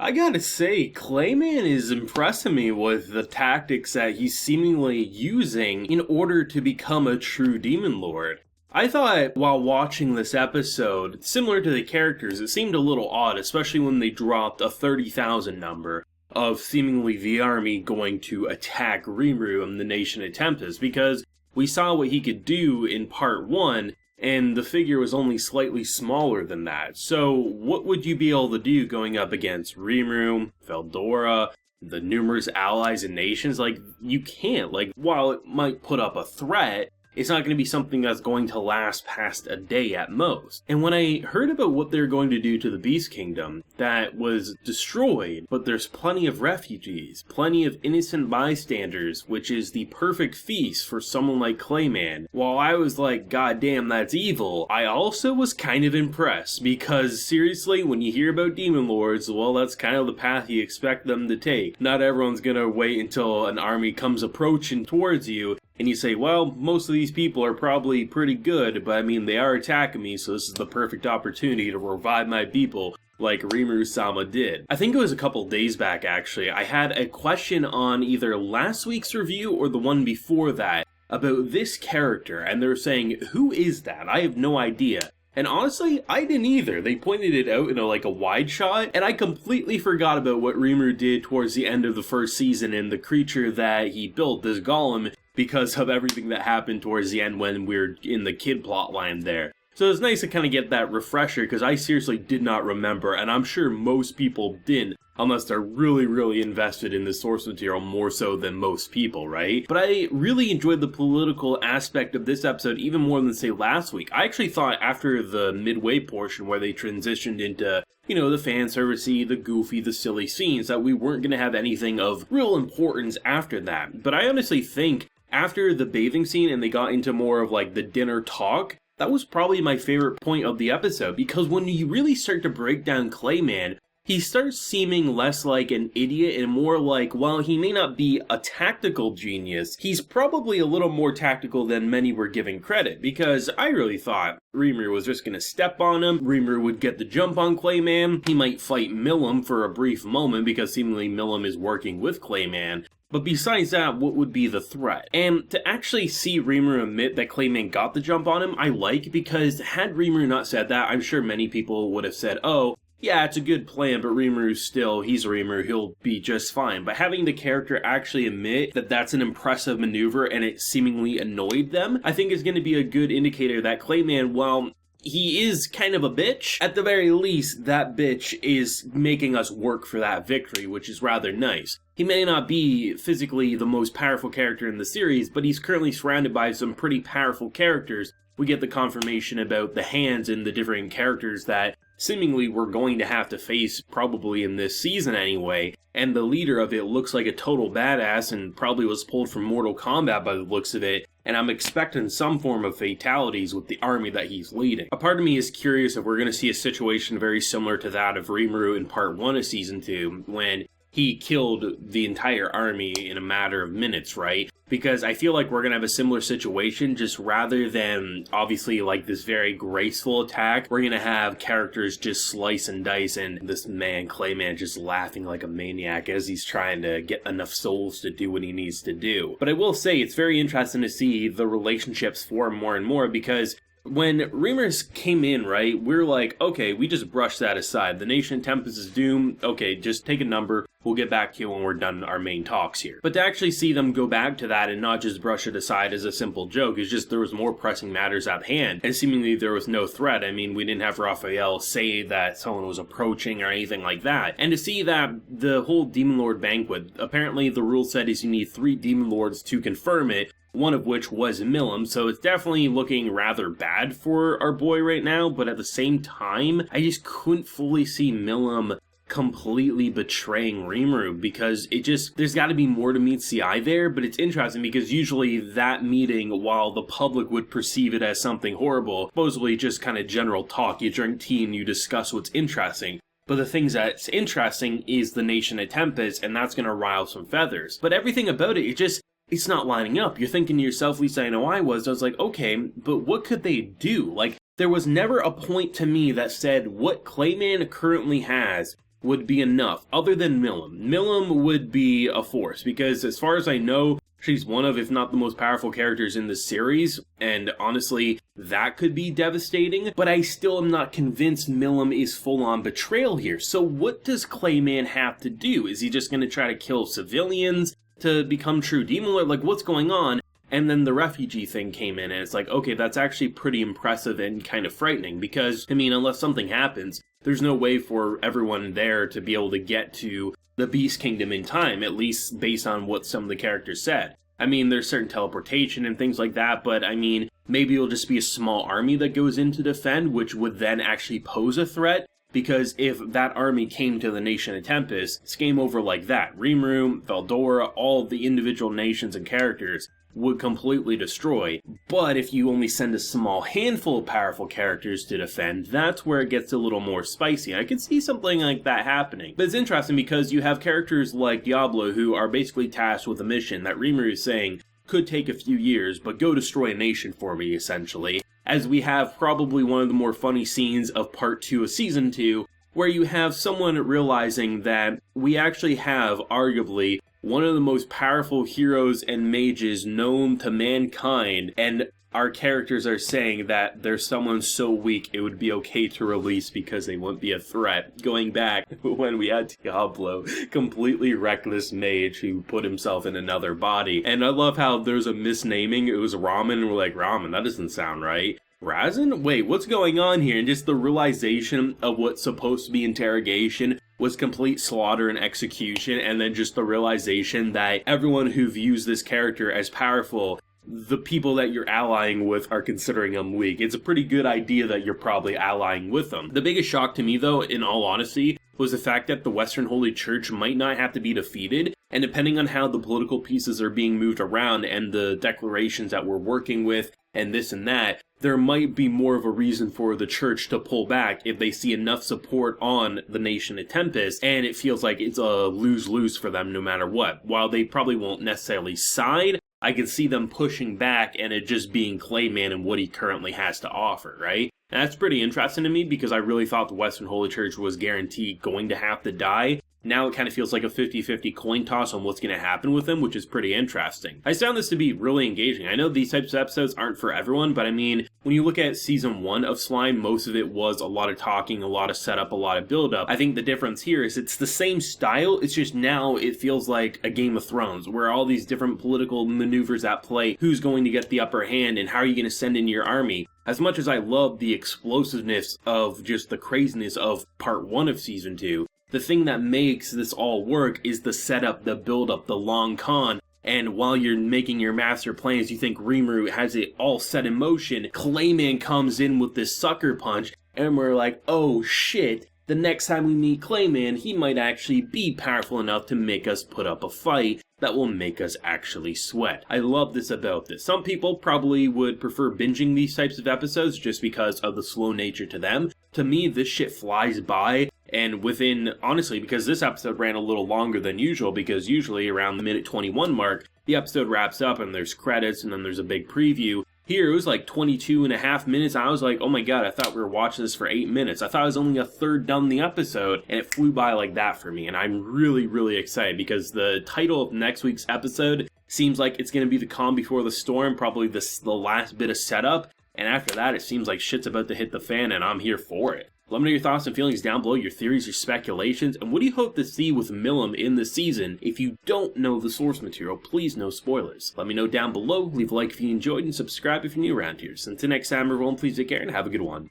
I gotta say, Clayman is impressing me with the tactics that he's seemingly using in order to become a true demon lord. I thought while watching this episode, similar to the characters, it seemed a little odd, especially when they dropped a 30,000 number of seemingly the army going to attack Rimuru and the Nation of Tempest, because we saw what he could do in part 1, and the figure was only slightly smaller than that. So what would you be able to do going up against Rimuru, Feldora, the numerous allies and nations? Like, you can't. Like, while it might put up a threat, it's not going to be something that's going to last past a day at most. And when I heard about what they're going to do to the Beast Kingdom that was destroyed, but there's plenty of refugees, plenty of innocent bystanders, which is the perfect feast for someone like Clayman, while I was like, God damn, that's evil, I also was kind of impressed, because seriously, when you hear about Demon Lords, well, that's kind of the path you expect them to take. Not everyone's gonna wait until an army comes approaching towards you, and you say, well, most of these people are probably pretty good, but I mean, they are attacking me, so this is the perfect opportunity to revive my people, like Rimuru-sama did. I think it was a couple days back, actually, I had a question on either last week's review or the one before that about this character, and they were saying, who is that? I have no idea. And honestly, I didn't either. They pointed it out in a wide shot, and I completely forgot about what Rimuru did towards the end of the first season and the creature that he built, this golem, because of everything that happened towards the end when we were in the kid plotline there. So it's nice to kind of get that refresher, because I seriously did not remember, and I'm sure most people didn't, unless they're really, really invested in the source material more so than most people, right? But I really enjoyed the political aspect of this episode even more than, say, last week. I actually thought after the midway portion where they transitioned into, you know, the fan servicey, the goofy, the silly scenes, that we weren't going to have anything of real importance after that. But I honestly think after the bathing scene and they got into more of like the dinner talk, that was probably my favorite point of the episode, because when you really start to break down Clayman, he starts seeming less like an idiot and more like, while he may not be a tactical genius, he's probably a little more tactical than many were giving credit, because I really thought Rimuru was just going to step on him, Rimuru would get the jump on Clayman, he might fight Milim for a brief moment because seemingly Milim is working with Clayman. But besides that, what would be the threat? And to actually see Rimuru admit that Clayman got the jump on him, I like, because had Rimuru not said that, I'm sure many people would have said, oh, yeah, it's a good plan, but Rimuru's still, he's Rimuru, he'll be just fine. But having the character actually admit that that's an impressive maneuver and it seemingly annoyed them, I think is going to be a good indicator that Clayman, well, he is kind of a bitch. At the very least, that bitch is making us work for that victory, which is rather nice. He may not be physically the most powerful character in the series, but he's currently surrounded by some pretty powerful characters. We get the confirmation about the hands and the different characters that seemingly we're going to have to face probably in this season anyway, and the leader of it looks like a total badass and probably was pulled from Mortal Kombat by the looks of it, and I'm expecting some form of fatalities with the army that he's leading. A part of me is curious if we're going to see a situation very similar to that of Rimuru in part 1 of season 2, when he killed the entire army in a matter of minutes, right? Because I feel like we're going to have a similar situation, just rather than obviously like this very graceful attack, we're going to have characters just slice and dice, and this man, Clayman, just laughing like a maniac as he's trying to get enough souls to do what he needs to do. But I will say, it's very interesting to see the relationships form more and more, because when Rimuru came in, right, we're like, okay, we just brushed that aside. The Nation of Tempest is doomed. Okay, just take a number. We'll get back to you when we're done our main talks here. But to actually see them go back to that and not just brush it aside as a simple joke, is just there was more pressing matters at hand, and seemingly there was no threat. I mean, we didn't have Raphael say that someone was approaching or anything like that. And to see that the whole Demon Lord banquet, apparently the rule said is you need 3 Demon Lords to confirm it, one of which was Milim, so it's definitely looking rather bad for our boy right now, but at the same time, I just couldn't fully see Milim completely betraying Rimuru, because it just, there's got to be more to meet the eye there. But it's interesting because usually that meeting, while the public would perceive it as something horrible, supposedly just kind of general talk, you drink tea and you discuss what's interesting. But the things that's interesting is the Nation of Tempest, and that's going to rile some feathers. But everything about it, it's not lining up. You're thinking to yourself, at least I know I was like, okay, but what could they do? Like, there was never a point to me that said what Clayman currently has would be enough, other than Milim. Milim would be a force, because as far as I know, she's one of, if not the most powerful characters in the series, and honestly, that could be devastating, but I still am not convinced Milim is full-on betrayal here. So what does Clayman have to do? Is he just going to try to kill civilians to become true Demon Lord? Like, what's going on? And then the refugee thing came in, and it's like, okay, that's actually pretty impressive and kind of frightening, because, I mean, unless something happens, there's no way for everyone there to be able to get to the Beast Kingdom in time, at least based on what some of the characters said. I mean, there's certain teleportation and things like that, but I mean, maybe it'll just be a small army that goes in to defend, which would then actually pose a threat, because if that army came to the Nation of Tempest, it's game over like that. Rimuru, Veldora, all of the individual nations and characters would completely destroy. But if you only send a small handful of powerful characters to defend, that's where it gets a little more spicy. I can see something like that happening. But it's interesting because you have characters like Diablo who are basically tasked with a mission that Rimuru is saying could take a few years, but go destroy a nation for me, essentially. As we have probably one of the more funny scenes of part 2 of season 2, where you have someone realizing that we actually have, arguably, one of the most powerful heroes and mages known to mankind, and our characters are saying that there's someone so weak it would be okay to release because they won't be a threat. Going back when we had Diablo, completely reckless mage who put himself in another body. And I love how there's a misnaming. It was Ramen, and we're like, Ramen, that doesn't sound right. Razin? Wait, what's going on here? And just the realization of what's supposed to be interrogation was complete slaughter and execution, and then just the realization that everyone who views this character as powerful, the people that you're allying with are considering them weak. It's a pretty good idea that you're probably allying with them. The biggest shock to me, though, in all honesty, was the fact that the Western Holy Church might not have to be defeated, and depending on how the political pieces are being moved around and the declarations that we're working with and this and that, there might be more of a reason for the church to pull back if they see enough support on the Nation of Tempest, and it feels like it's a lose-lose for them no matter what. While they probably won't necessarily side, I can see them pushing back and it just being Clayman and what he currently has to offer, right? And that's pretty interesting to me because I really thought the Western Holy Church was guaranteed going to have to die. Now it kind of feels like a 50-50 coin toss on what's going to happen with them, which is pretty interesting. I found this to be really engaging. I know these types of episodes aren't for everyone, but I mean, when you look at season 1 of Slime, most of it was a lot of talking, a lot of setup, a lot of build-up. I think the difference here is it's the same style, it's just now it feels like a Game of Thrones, where all these different political maneuvers at play, who's going to get the upper hand, and how are you going to send in your army. As much as I love the explosiveness of just the craziness of part 1 of season 2, the thing that makes this all work is the setup, the build-up, the long con. And while you're making your master plans, you think Rimuru has it all set in motion. Clayman comes in with this sucker punch, and we're like, oh shit, the next time we meet Clayman, he might actually be powerful enough to make us put up a fight that will make us actually sweat. I love this about this. Some people probably would prefer binging these types of episodes just because of the slow nature to them. To me, this shit flies by. And within, honestly, because this episode ran a little longer than usual, because usually around the minute 21 mark, the episode wraps up and there's credits and then there's a big preview. Here, it was like 22 and a half minutes. I was like, oh my god, I thought we were watching this for 8 minutes. I thought I was only a third done the episode, and it flew by like that for me. And I'm really, really excited because the title of next week's episode seems like it's going to be the calm before the storm, probably the last bit of setup. And after that, it seems like shit's about to hit the fan, and I'm here for it. Let me know your thoughts and feelings down below, your theories, your speculations, and what do you hope to see with Milim in this season? If you don't know the source material, please no spoilers. Let me know down below, leave a like if you enjoyed, and subscribe if you're new around here. So until next time, everyone, please take care and have a good one.